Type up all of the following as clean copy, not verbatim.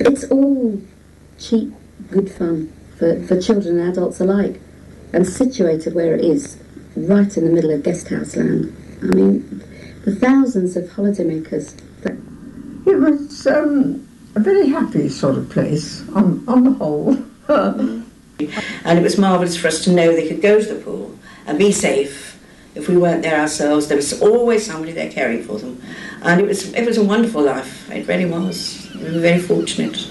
It's all cheap, good fun for children and adults alike, and situated where it is, right in the middle of guest house land. I mean, the thousands of holidaymakers. It was a very happy sort of place, on the whole. And it was marvellous for us to know they could go to the pool and be safe. If we weren't there ourselves, there was always somebody there caring for them. And it was a wonderful life, it really was. We were very fortunate.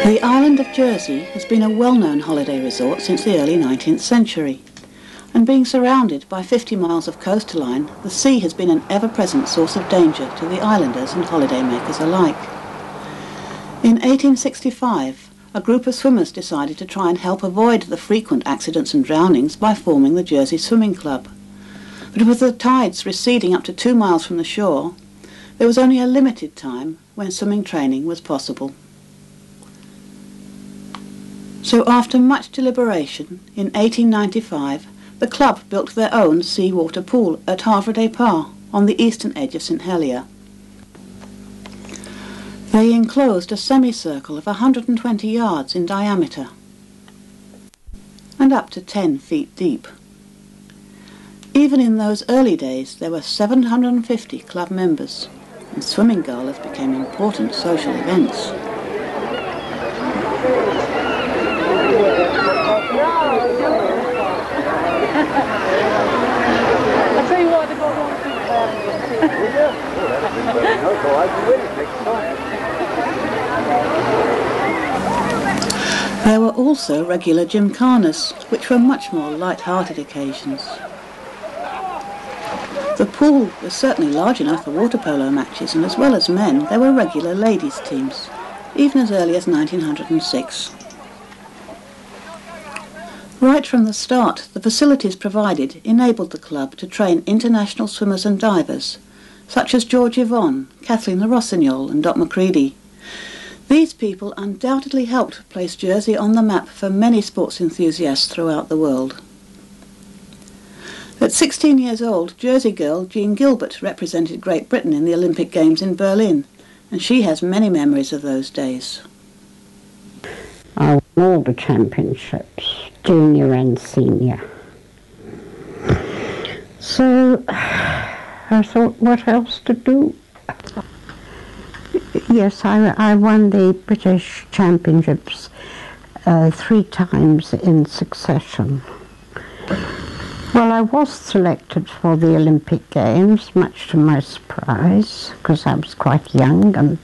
The island of Jersey has been a well-known holiday resort since the early 19th century, and being surrounded by 50 miles of coastline, the sea has been an ever-present source of danger to the islanders and holidaymakers alike. In 1865, a group of swimmers decided to try and help avoid the frequent accidents and drownings by forming the Jersey Swimming Club. But with the tides receding up to 2 miles from the shore, there was only a limited time when swimming training was possible. So after much deliberation, in 1895, the club built their own seawater pool at Havre Pas on the eastern edge of St Helier. They enclosed a semicircle of 120 yards in diameter and up to 10 feet deep. Even in those early days, there were 750 club members, and swimming galas became important social events. I'll tell you what, they've got one thing There were also regular gymkhanas, which were much more light-hearted occasions. The pool was certainly large enough for water polo matches, and as well as men, there were regular ladies' teams, even as early as 1906. Right from the start, the facilities provided enabled the club to train international swimmers and divers, such as George Yvonne, Kathleen Le Rossignol and Dot Macready. These people undoubtedly helped place Jersey on the map for many sports enthusiasts throughout the world. At 16 years old, Jersey girl Jean Gilbert represented Great Britain in the Olympic Games in Berlin, and she has many memories of those days. I won all the championships, junior and senior. So I thought, what else to do? Yes, I won the British Championships 3 times in succession. Well, I was selected for the Olympic Games, much to my surprise, because I was quite young, and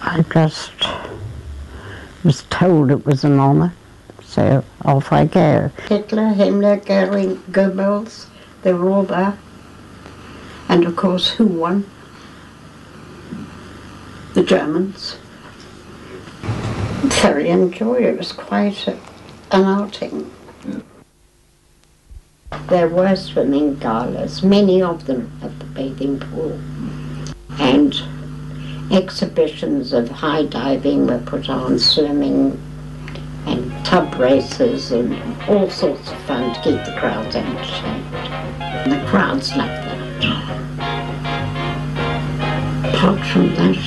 I just was told it was an honour, so off I go. Hitler, Himmler, Goering, Goebbels, they were all there. And of course, who won? The Germans. Very enjoyed it. It was quite an outing. There were swimming galas, many of them at the bathing pool, and exhibitions of high diving were put on, swimming and tub races and all sorts of fun to keep the crowds entertained. And the crowds loved that. Apart from that,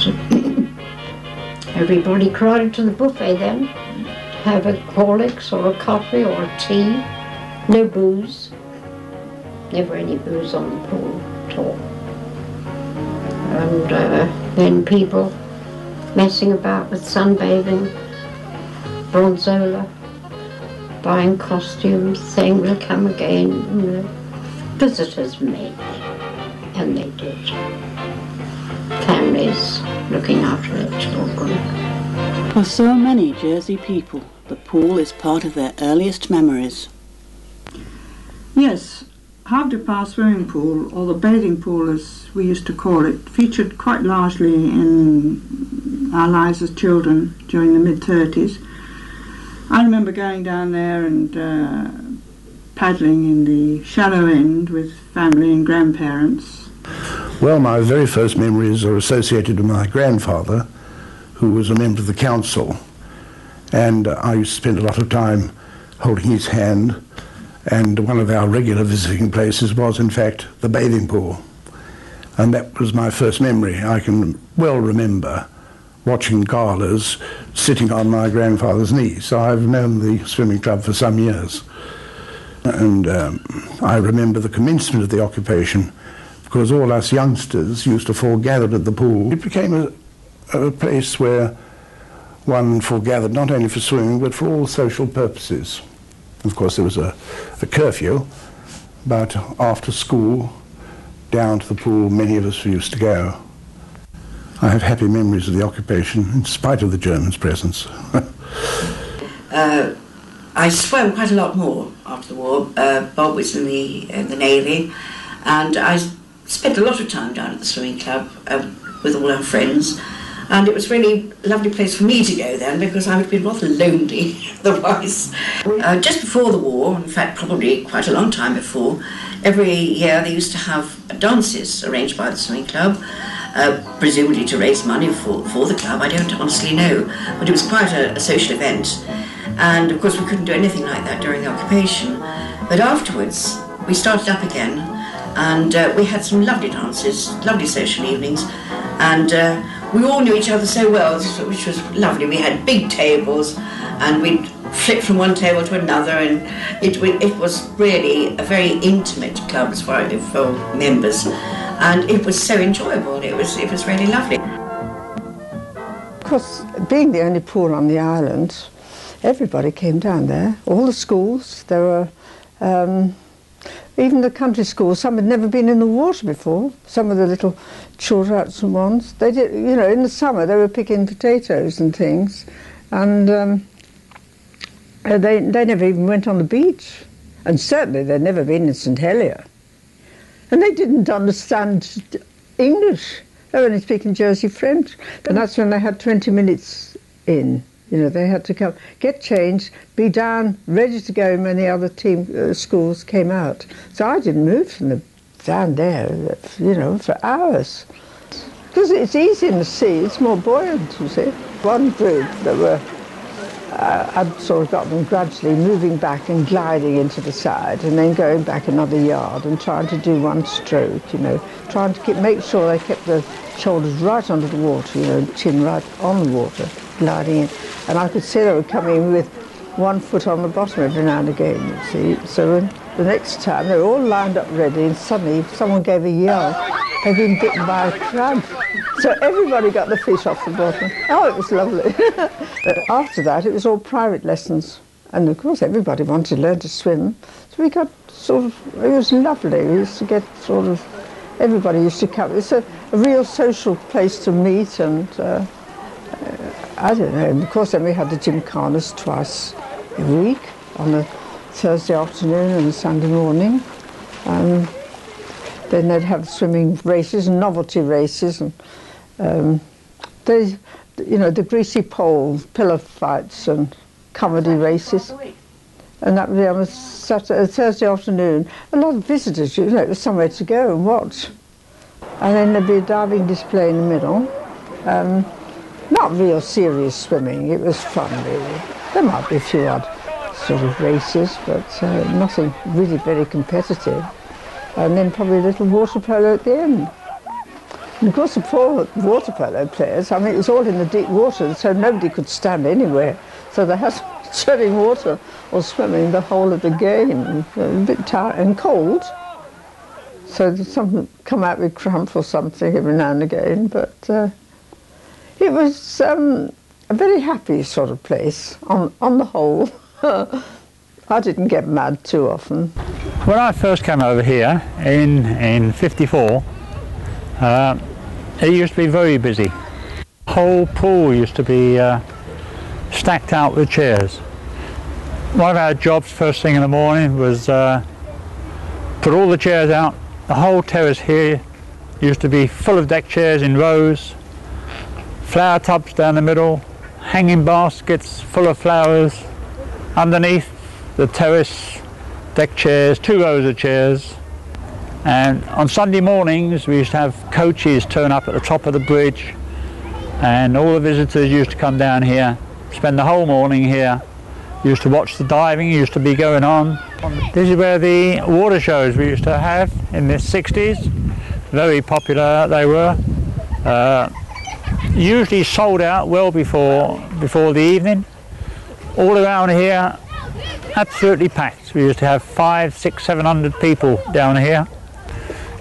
everybody crowded to the buffet then to have a Horlicks or a coffee or a tea. No booze. Never any booze on the pool at all. And then people messing about with sunbathing, bronzola, buying costumes, saying we'll come again. You know. Visitors made them, and they did. Families looking after their children. For so many Jersey people, the pool is part of their earliest memories. Yes, Half-Depart swimming pool, or the bathing pool as we used to call it, featured quite largely in our lives as children during the mid-30s. I remember going down there and paddling in the shallow end with family and grandparents. Well, my very first memories are associated with my grandfather, who was a member of the council, and I used to spend a lot of time holding his hand. And one of our regular visiting places was, in fact, the bathing pool. And that was my first memory. I can well remember watching galas sitting on my grandfather's knee. So I've known the swimming club for some years. And I remember the commencement of the occupation, because all us youngsters used to foregather at the pool. It became a place where one foregathered not only for swimming, but for all social purposes. Of course, there was a curfew, but after school, down to the pool, many of us used to go. I have happy memories of the occupation, in spite of the Germans' presence. I swam quite a lot more after the war. Bob was in the Navy, and I spent a lot of time down at the swimming club with all our friends. And it was really a lovely place for me to go then, because I would be rather lonely otherwise. Just before the war, in fact probably quite a long time before, every year they used to have dances arranged by the swimming club, presumably to raise money for the club. I don't honestly know, but it was quite a social event. And of course we couldn't do anything like that during the occupation. But afterwards we started up again, and we had some lovely dances, lovely social evenings, and we all knew each other so well, which was lovely. We had big tables, and we'd flit from one table to another, and it was really a very intimate club as far as for members, and it was so enjoyable. It was really lovely. Of course, being the only pool on the island, everybody came down there. All the schools. There were even the country schools. Some had never been in the water before. Some of the little children ones. They did, you know, in the summer they were picking potatoes and things, and they never even went on the beach, and certainly they'd never been in St Helier, and they didn't understand English. They were only speaking Jersey French, and that's when they had 20 minutes in. You know, they had to come, get changed, be down, ready to go when the other schools came out. So I didn't move from down there, you know, for hours. Because it's easy in the sea, it's more buoyant, you see. One group that were, I'd sort of got them gradually moving back and gliding into the side, and then going back another yard and trying to do one stroke, you know, trying to make sure they kept the shoulders right under the water, you know, chin right on the water, gliding in. And I could see they were coming with one foot on the bottom every now and again, you see. So the next time they were all lined up ready, and suddenly someone gave a yell. They'd been bitten by a crab. So everybody got the fish off the bottom. Oh, it was lovely. But after that, it was all private lessons. And of course, everybody wanted to learn to swim. So we got sort of, it was lovely. We used to get sort of, everybody used to come. It's a real social place to meet, and I don't know. And of course, then we had the gymkhanas twice a week, on a Thursday afternoon and a Sunday morning. Then they'd have swimming races and novelty races, and you know, the greasy pole, pillar fights and comedy races. And that would be on a Thursday afternoon. A lot of visitors, you know, it was somewhere to go and watch. And then there'd be a diving display in the middle. Not real serious swimming, it was fun really. There might be a few odd sort of races, but nothing really very competitive. And then probably a little water polo at the end. And of course the poor water polo players, I mean, it was all in the deep water, so nobody could stand anywhere. So they had to be treading water or swimming the whole of the game. A bit tired and cold. So some come out with cramp or something every now and again, but it was a very happy sort of place on the whole. I didn't get mad too often. When I first came over here in '54, it used to be very busy. The whole pool used to be stacked out with chairs. One of our jobs first thing in the morning was put all the chairs out. The whole terrace here used to be full of deck chairs in rows, flower tubs down the middle, hanging baskets full of flowers. Underneath the terrace, deck chairs, 2 rows of chairs. And on Sunday mornings we used to have coaches turn up at the top of the bridge, and all the visitors used to come down here, spend the whole morning here. Used to watch the diving, used to be going on. This is where the water shows we used to have in the 60s. Very popular they were. Usually sold out well before the evening. All around here, absolutely packed. We used to have 500, 600, 700 people down here.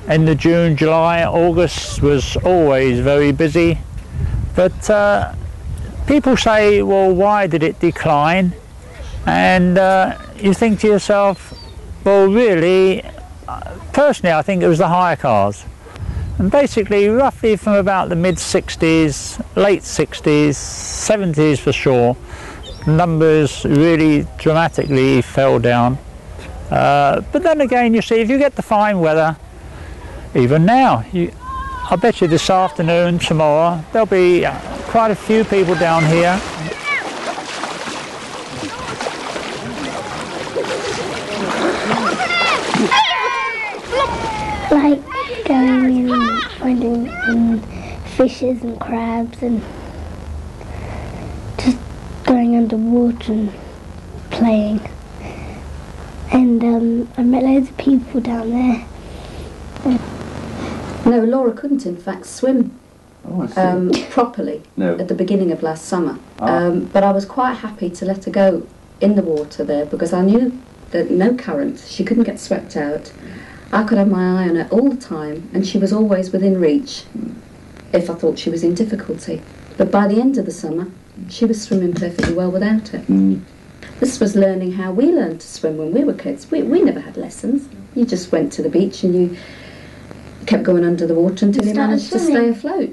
End of June, July, August was always very busy. But people say, well, why did it decline? And you think to yourself, well, really, personally I think it was the hire cars. And basically, roughly from about the mid-60s, late 60s, 70s for sure, numbers really dramatically fell down. But then again, you see, if you get the fine weather, even now, I bet you this afternoon, tomorrow, there'll be quite a few people down here. Like going and finding fishes and crabs and just going underwater and playing. And I met loads of people down there. No, Laura couldn't in fact swim properly at the beginning of last summer. But I was quite happy to let her go in the water there because I knew that no current, she couldn't get swept out. I could have my eye on her all the time, and she was always within reach if I thought she was in difficulty. But by the end of the summer, she was swimming perfectly well without her. This was learning how we learned to swim when we were kids. We never had lessons. You just went to the beach and you kept going under the water until you managed to stay afloat.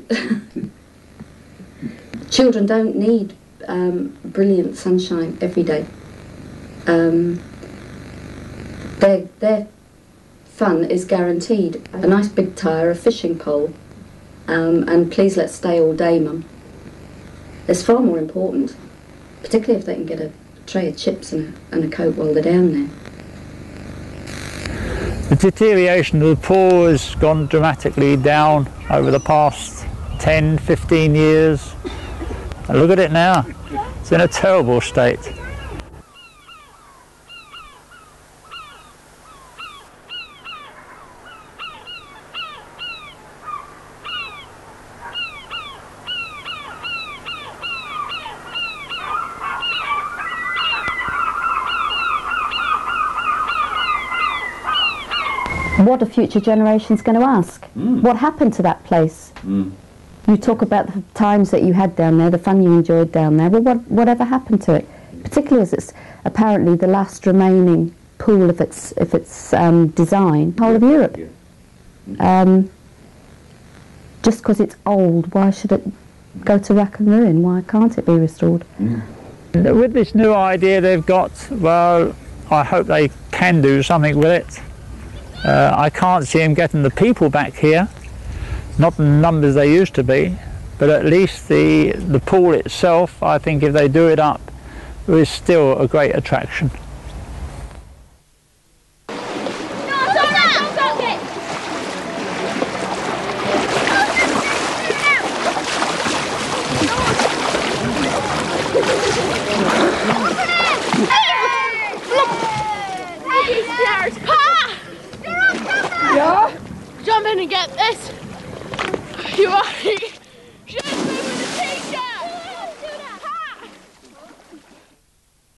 Children don't need brilliant sunshine every day. Their fun is guaranteed. A nice big tyre, a fishing pole, and please let's stay all day, Mum. It's far more important, particularly if they can get a tray of chips and a Coke while they're down there. The deterioration of the pool has gone dramatically down over the past 10, 15 years. And look at it now, it's in a terrible state. What are future generations going to ask? What happened to that place? You talk about the times that you had down there, the fun you enjoyed down there. Well, whatever happened to it? Particularly as it's apparently the last remaining pool of its design, whole of Europe. Just because it's old, why should it go to rack and ruin? Why can't it be restored? With this new idea they've got, well, I hope they can do something with it. I can't see them getting the people back here, not the numbers they used to be, but at least the pool itself, I think if they do it up, is still a great attraction. Yeah? Jump in and get this. You are.